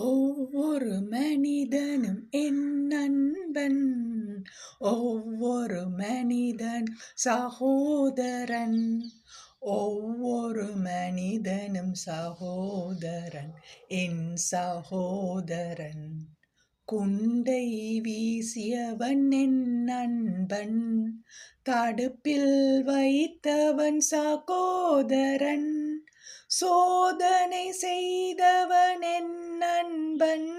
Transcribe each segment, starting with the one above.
ஒவ்வொரு மனிதனும் என் நண்பன், ஒவ்வொரு மனிதன் சகோதரன், ஒவ்வொரு மனிதனும் சகோதரன், என் சகோதரன். குண்டை வீசியவன் என் நண்பன், தடுப்பில் வைத்தவன் சகோதரன், சோதனை செய்தவன் என் நண்பன்,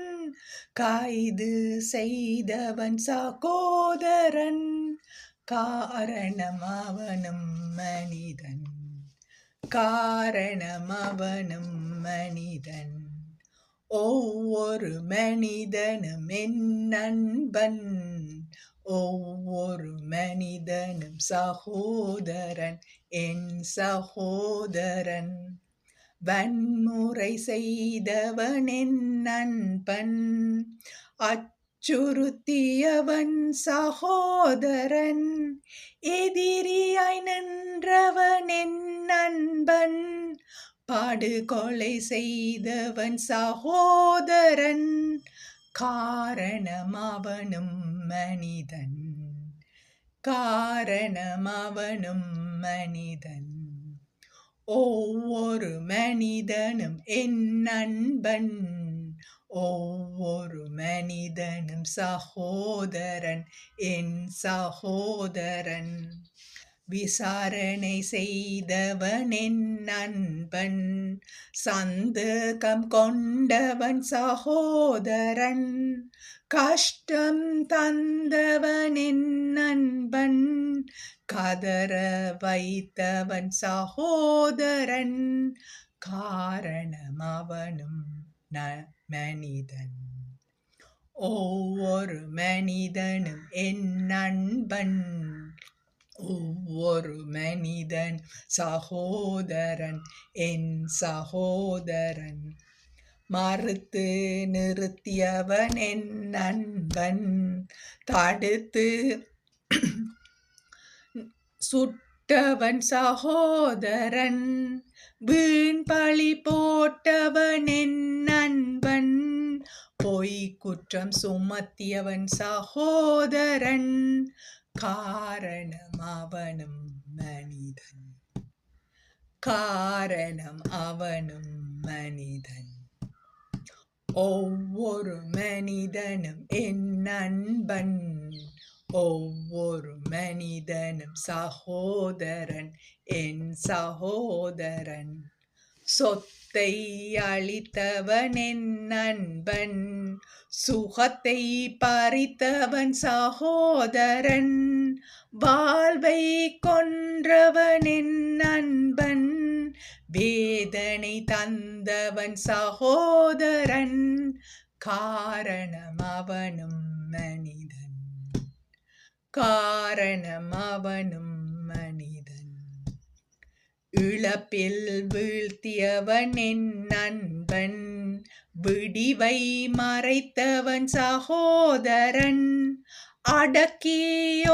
கைது செய்தவன் சகோதரன், காரணம் அவனும் மனிதன், காரணம் அவனும் மனிதன். ஒவ்வொரு மனிதனும் என் நண்பன், ஒவ்வொரு மனிதனும் சகோதரன், என் சகோதரன். வன்முறை செய்தவன் என் நண்பன், அச்சுறுத்தியவன் சகோதரன், எதிரியாய் நின்றவன் என் நண்பன், படுகொலை செய்தவன் சகோதரன், காரணம் அவனும் மனிதன், காரணம் அவனும் மனிதன். ஒவ்வொரு மனிதனும் என் நண்பன், ஒவ்வொரு மனிதனும் சகோதரன், என் சகோதரன். விசாரணை செய்தவன் என் நண்பன், சந்தேகம் கொண்டவன் சகோதரன், கஷ்டம் தந்தவன் என் நண்பன், கதற வைத்தவன் சகோதரன், காரணம் அவனும் மனிதன். ஒவ்வொரு மனிதனும் என் நண்பன், ஒவ்வொரு மனிதன் சகோதரன், என் சகோதரன். மறுத்து நிறுத்தியவன் என் நண்பன், தடுத்து சுட்டவன் சகோதரன், வீண் பழி போட்டவன் என் நண்பன், பொய் குற்றம் சுமத்தியவன் சகோதரன், காரணம் அவனும் மனிதன், காரணம் அவனும் மனிதன். ஒவ்வொரு மனிதனும் என் நண்பன், ஒவ்வொரு மனிதனும் சகோதரன், என் சகோதரன். சொத்தை அளித்தவன் என் நண்பன், சுகத்தை பறித்தவன் சகோதரன், வாழ்வை கொன்றவன் என் நண்பன், வேதனை தந்தவன் சகோதரன், காரணம் அவனும் மனிதன், காரணம் அவனும் மனிதன். இழப்பில் வீழ்த்தியவன் என் நண்பன், விடிவை மறைத்தவன் சகோதரன், அடக்கி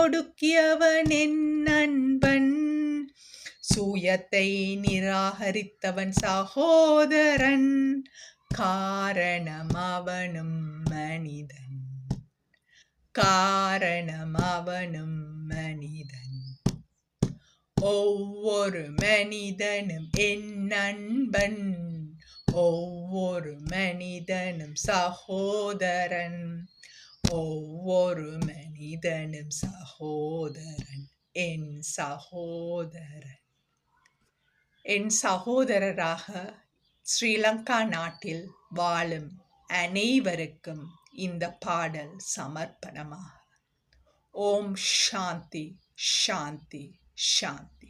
ஒடுக்கியவன் என் நண்பன், சுயத்தை நிராகரித்தவன் சகோதரன், காரணம் அவனும் மனிதன், காரணம் அவனும் மனிதன். ஒவ்வொரு மனிதனும் என் நண்பன், ஒவ்வொரு மனிதனும் சகோதரன், ஒவ்வொரு மனிதனும் சகோதரன், என் சகோதரன். என் சகோதரராக ஸ்ரீலங்கா நாட்டில் வாழும் அனைவருக்கும் இந்த பாடல் சமர்ப்பணமாக. ஓம் சாந்தி சாந்தி சாந்தி.